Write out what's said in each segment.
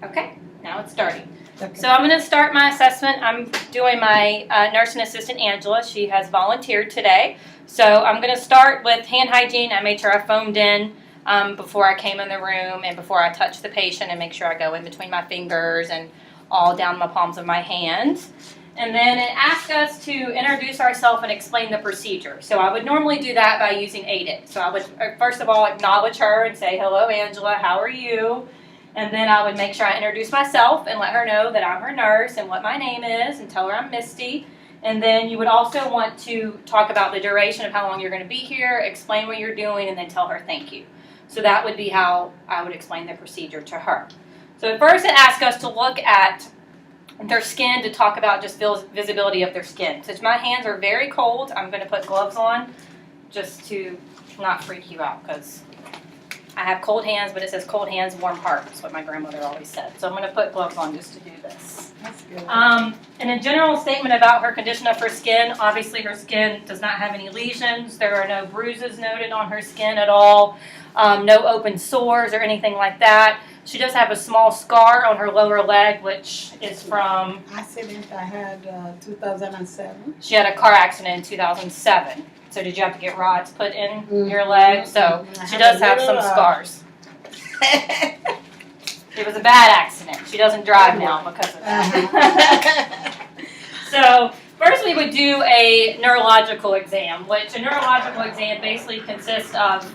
Okay, now it's starting. Okay. So I'm going to start my assessment. I'm doing my nursing assistant, Angela. She has volunteered today. So I'm going to start with hand hygiene. I made sure I foamed in before I came in the room and before I touch the patient, and make sure I go in between my fingers and all down my palms of my hands. And then it asks us to introduce ourselves and explain the procedure. So I would normally do that by using AIDIT. So I would first of all acknowledge her and say, "Hello, Angela, how are you?" And then I would make sure I introduce myself and let her know that I'm her nurse and what my name is, and tell her I'm Misty. And then you would also want to talk about the duration of how long you're going to be here, explain what you're doing, and then tell her thank you. So that would be how I would explain the procedure to her. So at first it asks us to look at their skin to talk about just visibility of their skin. Since my hands are very cold, I'm going to put gloves on just to not freak you out, because I have cold hands, but it says cold hands, warm heart. That's what my grandmother always said. So I'm going to put gloves on just to do this. That's good. And a general statement about her condition of her skin. Obviously, her skin does not have any lesions. There are no bruises noted on her skin at all. No open sores or anything like that. She does have a small scar on her lower leg, which is from... Accident I had 2007. She had a car accident in 2007. So did you have to get rods put in your leg? So she does have some scars. It was a bad accident. She doesn't drive now because of that. So first we would do a neurological exam, which a neurological exam basically consists of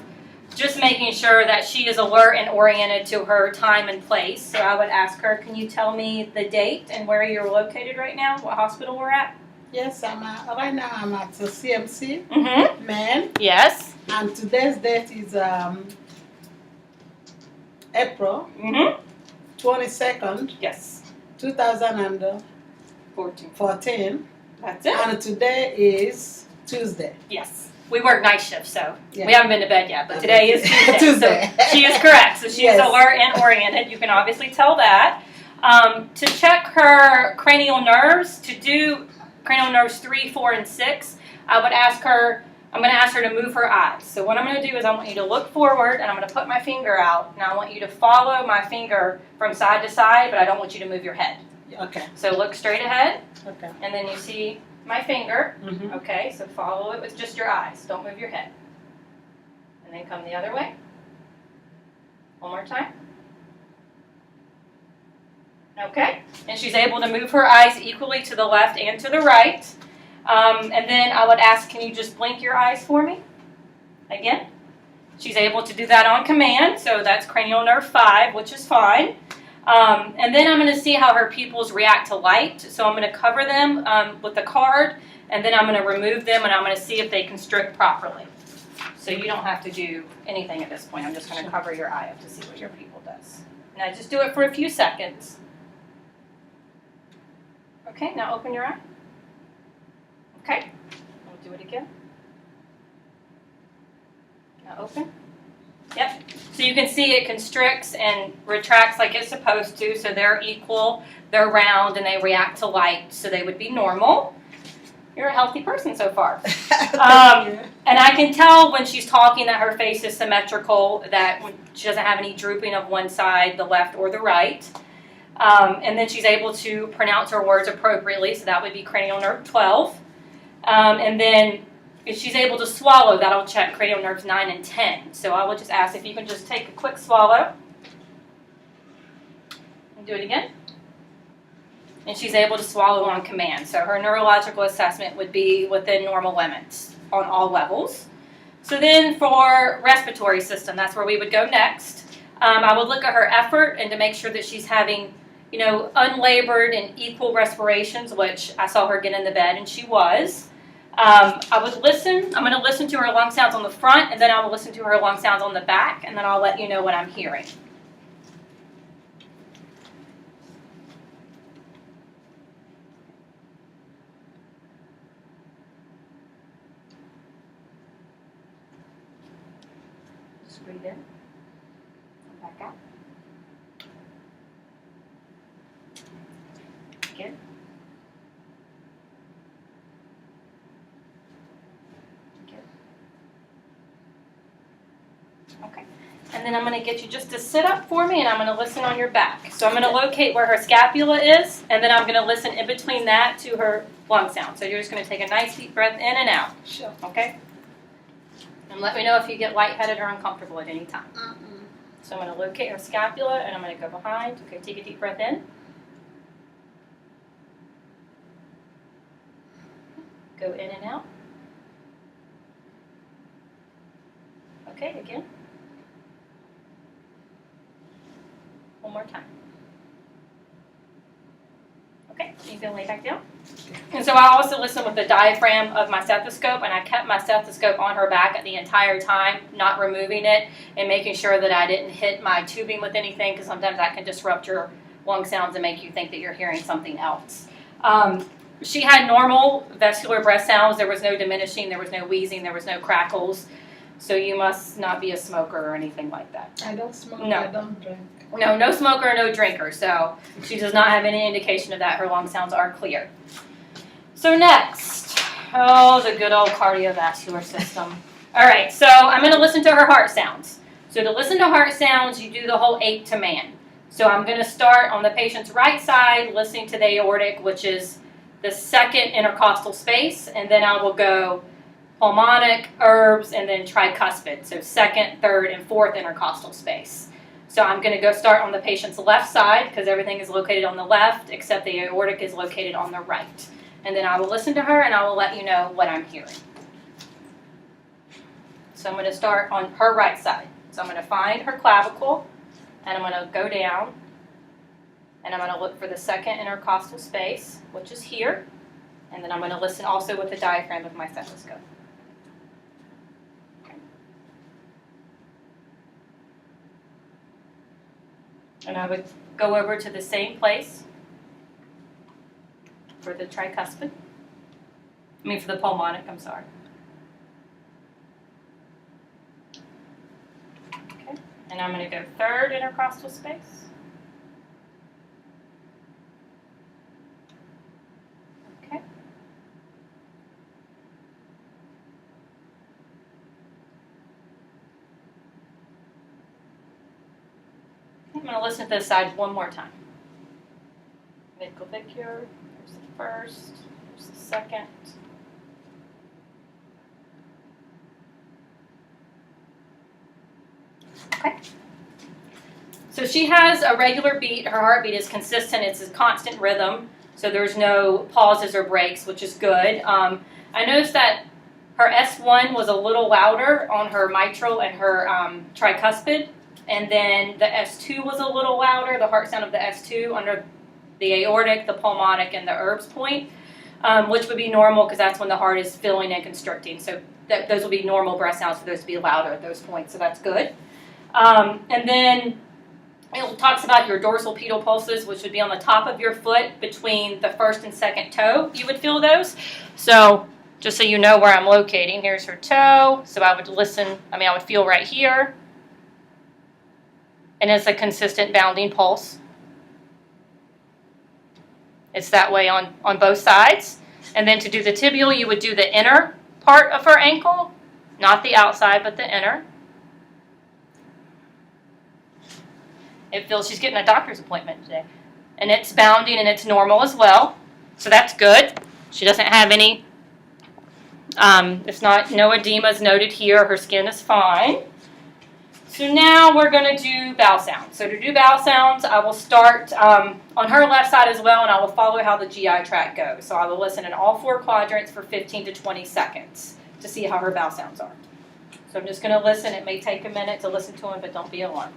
just making sure that she is alert and oriented to her time and place. So I would ask her, can you tell me the date and where you're located right now, what hospital we're at? Yes, right now I'm at the CMC, Mm-hmm. man, Yes. and today's date is April Mm-hmm. 22nd, Yes. 2014, 14. That's it. and today is Tuesday. Yes. We work night shift, so Yeah. we haven't been to bed yet, but today is Tuesday. Tuesday. So she is correct. So she is Yes. alert and oriented. You can obviously tell that. To check her cranial nerves, to do cranial nerves 3, 4, and 6, I'm going to ask her to move her eyes. So what I'm going to do is I want you to look forward, and I'm going to put my finger out, and I want you to follow my finger from side to side, but I don't want you to move your head. Okay. So look straight ahead, Okay. and then you see my finger. Mm-hmm. Okay, so follow it with just your eyes. Don't move your head. And then come the other way. One more time. Okay, and she's able to move her eyes equally to the left and to the right. And then I would ask, can you just blink your eyes for me? Again. She's able to do that on command, so that's cranial nerve 5, which is fine. And then I'm going to see how her pupils react to light. So I'm going to cover them with the card, and then I'm going to remove them, and I'm going to see if they constrict properly. So you don't have to do anything at this point. I'm just going to cover your eye up to see what your pupil does. Now just do it for a few seconds. Okay, now open your eye. Okay, we'll do it again. Now open. Yep. So you can see it constricts and retracts like it's supposed to, so they're equal, they're round, and they react to light, so they would be normal. You're a healthy person so far. And I can tell when she's talking that her face is symmetrical, that she doesn't have any drooping of one side, the left or the right. And then she's able to pronounce her words appropriately, so that would be cranial nerve 12. And then if she's able to swallow, that'll check cranial nerves 9 and 10. So I will just ask if you can just take a quick swallow. And do it again. And she's able to swallow on command. So her neurological assessment would be within normal limits on all levels. So then for respiratory system, that's where we would go next. I would look at her effort and to make sure that she's having, unlabored and equal respirations, which I saw her get in the bed, and she was. I would listen. I'm going to listen to her lung sounds on the front, and then I will listen to her lung sounds on the back, and then I'll let you know what I'm hearing. Just breathe in. Come back out. Good. Okay. And then I'm going to get you just to sit up for me, and I'm going to listen on your back. So I'm going to locate where her scapula is, and then I'm going to listen in between that to her lung sound. So you're just going to take a nice deep breath in and out. Sure. Okay? And let me know if you get lightheaded or uncomfortable at any time. So I'm going to locate her scapula, and I'm going to go behind. Okay, take a deep breath in. Go in and out. Okay, again. One more time. Okay, you can lay back down. And so I also listen with the diaphragm of my stethoscope, and I kept my stethoscope on her back the entire time, not removing it, and making sure that I didn't hit my tubing with anything, because sometimes that can disrupt your lung sounds and make you think that you're hearing something else. She had normal vesicular breath sounds. There was no diminishing, there was no wheezing, there was no crackles. So you must not be a smoker or anything like that. I don't smoke, No. I don't drink. No smoker, no drinker. So she does not have any indication of that. Her lung sounds are clear. So next, the good old cardiovascular system. All right, so I'm going to listen to her heart sounds. So to listen to heart sounds, you do the whole 8 to man. So I'm going to start on the patient's right side, listening to the aortic, which is the second intercostal space, and then I will go pulmonic, herbs, and then tricuspid. So second, third, and fourth intercostal space. So I'm going to go start on the patient's left side because everything is located on the left except the aortic is located on the right. And then I will listen to her and I will let you know what I'm hearing. So I'm going to start on her right side. So I'm going to find her clavicle and I'm going to go down and I'm going to look for the second intercostal space, which is here. And then I'm going to listen also with the diaphragm of my stethoscope. And I would go over to the same place for the tricuspid. For the pulmonic, I'm sorry. Okay, and I'm going to go third intercostal space. Okay. I'm going to listen to this side one more time. Midclavicular, there's the first, there's the second. Okay. So she has a regular beat. Her heartbeat is consistent. It's a constant rhythm. So there's no pauses or breaks, which is good. I noticed that her S1 was a little louder on her mitral and her tricuspid. And then the S2 was a little louder, the heart sound of the S2 under the aortic, the pulmonic, and the herbs point, which would be normal because that's when the heart is filling and constricting. So those will be normal breath sounds for those to be louder at those points, so that's good. And then it talks about your dorsal pedal pulses, which would be on the top of your foot between the first and second toe. You would feel those. So just so you know where I'm locating, here's her toe. So I would listen, I would feel right here. And it's a consistent bounding pulse. It's that way on both sides. And then to do the tibial, you would do the inner part of her ankle, not the outside, but the inner. It feels she's getting a doctor's appointment today. And it's bounding and it's normal as well. So that's good. She doesn't have any, no edema is noted here. Her skin is fine. So now we're going to do bowel sounds. So to do bowel sounds, I will start on her left side as well, and I will follow how the GI tract goes. So I will listen in all 4 quadrants for 15 to 20 seconds to see how her bowel sounds are. So I'm just going to listen. It may take a minute to listen to them, but don't be alarmed.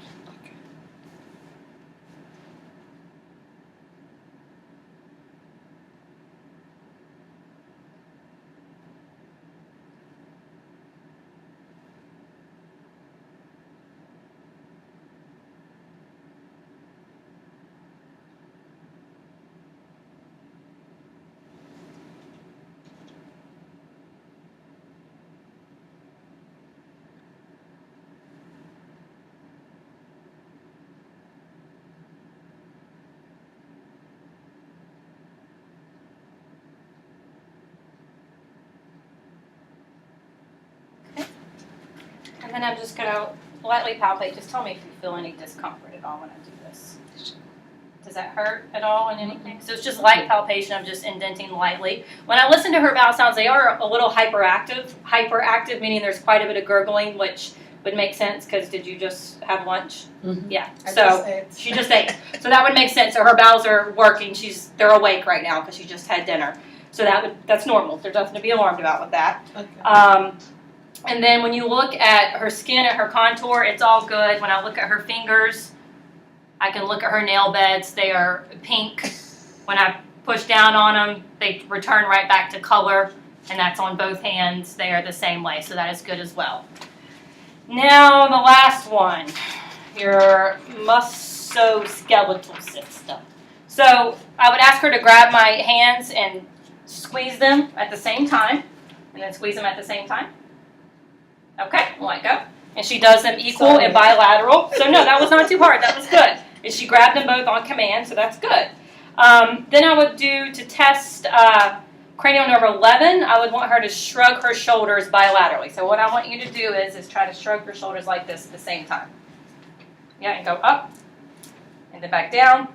And then I'm just going to lightly palpate. Just tell me if you feel any discomfort at all when I do this. Does that hurt at all in anything? So it's just light palpation. I'm just indenting lightly. When I listen to her bowel sounds, they are a little hyperactive. Hyperactive meaning there's quite a bit of gurgling, which would make sense because did you just have lunch? Mhm. Yeah. I So just ate. she just ate. So that would make sense. So her bowels are working. They're awake right now because she just had dinner. So that's normal. There's nothing to be alarmed about with that. Okay. And then when you look at her skin, at her contour, it's all good. When I look at her fingers, I can look at her nail beds. They are pink. When I push down on them, they return right back to color, and that's on both hands. They are the same way, so that is good as well. Now the last one, your musculoskeletal system. So I would ask her to grab my hands and squeeze them at the same time, and then squeeze them at the same time. Okay, let go. And she does them equal and bilateral. So no, that was not too hard. That was good. And she grabbed them both on command, so that's good. Then I would do, to test cranial nerve 11, I would want her to shrug her shoulders bilaterally. So what I want you to do is try to shrug your shoulders like this at the same time. Yeah, and go up, and then back down.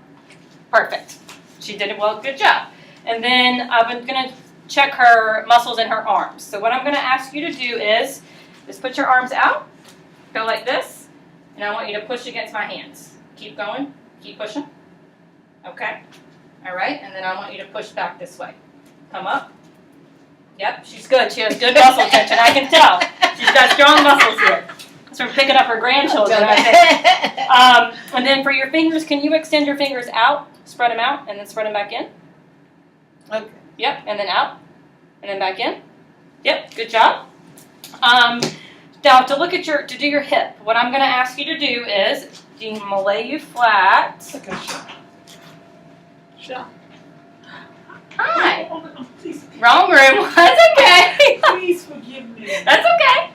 Perfect. She did it well. Good job. And then I'm going to check her muscles in her arms. So what I'm going to ask you to do is just put your arms out, go like this, and I want you to push against my hands. Keep going. Keep pushing. Okay. All right. And then I want you to push back this way. Come up. Yep, she's good. She has good muscle tension. I can tell. She's got strong muscles here. It's from picking up her grandchildren, I think. And then for your fingers, can you extend your fingers out, spread them out, and then spread them back in? Okay. Yep, and then out, and then back in. Yep, good job. Now to do your hip, what I'm going to ask you to do is, I'm going to lay you flat. Okay, sure. Sure. Hi. Oh, please, Wrong room. That's okay. please forgive me. That's okay.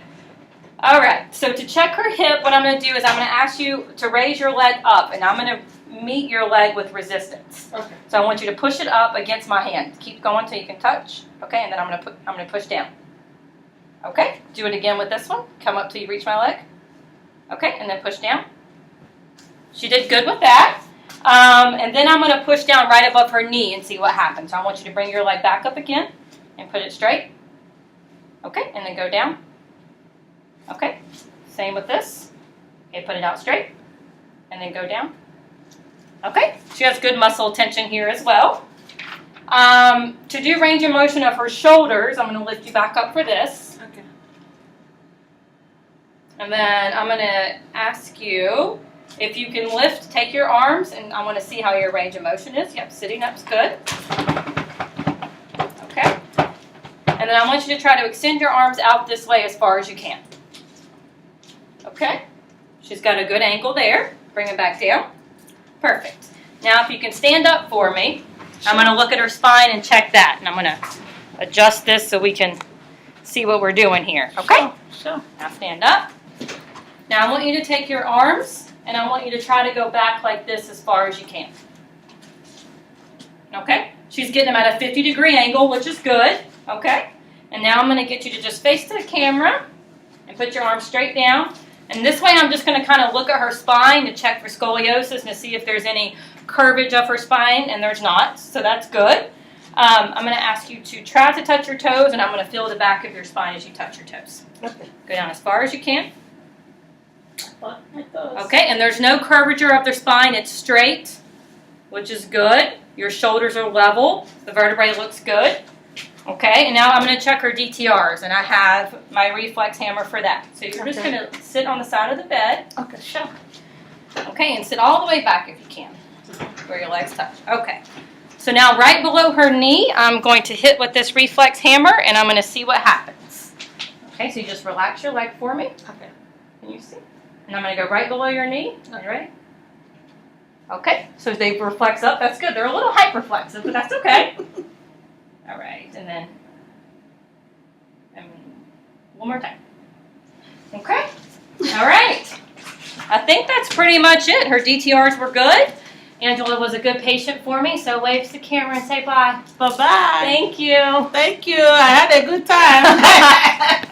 All right. So to check her hip, what I'm going to do is I'm going to ask you to raise your leg up, and I'm going to meet your leg with resistance. Okay. So I want you to push it up against my hand. Keep going till you can touch. Okay, and then I'm going to push down. Okay. Do it again with this one. Come up till you reach my leg. Okay, and then push down. She did good with that. And then I'm going to push down right above her knee and see what happens. So I want you to bring your leg back up again and put it straight. Okay, and then go down. Okay, same with this. Okay, put it out straight and then go down. Okay, she has good muscle tension here as well. To do range of motion of her shoulders, I'm going to lift you back up for this. Okay. And then I'm going to ask you if you can lift, take your arms, and I want to see how your range of motion is. Yep, sitting up's good. Okay. And then I want you to try to extend your arms out this way as far as you can. Okay. She's got a good angle there. Bring it back down. Perfect. Now if you can stand up for me, I'm going to look at her spine and check that. And I'm going to adjust this so we can see what we're doing here. Okay? Sure. Now stand up. Now I want you to take your arms and I want you to try to go back like this as far as you can. Okay? She's getting them at a 50-degree angle, which is good. Okay? And now I'm going to get you to just face to the camera and put your arms straight down. And this way I'm just going to kind of look at her spine to check for scoliosis and to see if there's any curvage of her spine, and there's not, so that's good. I'm going to ask you to try to touch your toes, and I'm going to feel the back of your spine as you touch your toes. Okay. Go down as far as you can. Like those. Okay, and there's no curvature of their spine. It's straight, which is good. Your shoulders are level. The vertebrae looks good. Okay, and now I'm going to check her DTRs, and I have my reflex hammer for that. So you're just Okay. going to sit on the side of the bed. Okay, sure. Okay, and sit all the way back if you can, where your legs touch. Okay, so now right below her knee, I'm going to hit with this reflex hammer, and I'm going to see what happens. Okay, so you just relax your leg for me. Okay. Can you see? And I'm going to go right below your knee. Are you ready? Okay, so they reflex up. That's good. They're a little hyperflexive, but that's okay. All right, and then one more time. Okay, all right. I think that's pretty much it. Her DTRs were good. Angela was a good patient for me, so wave to the camera and say bye. Bye-bye. Thank you. Thank you. I had a good time.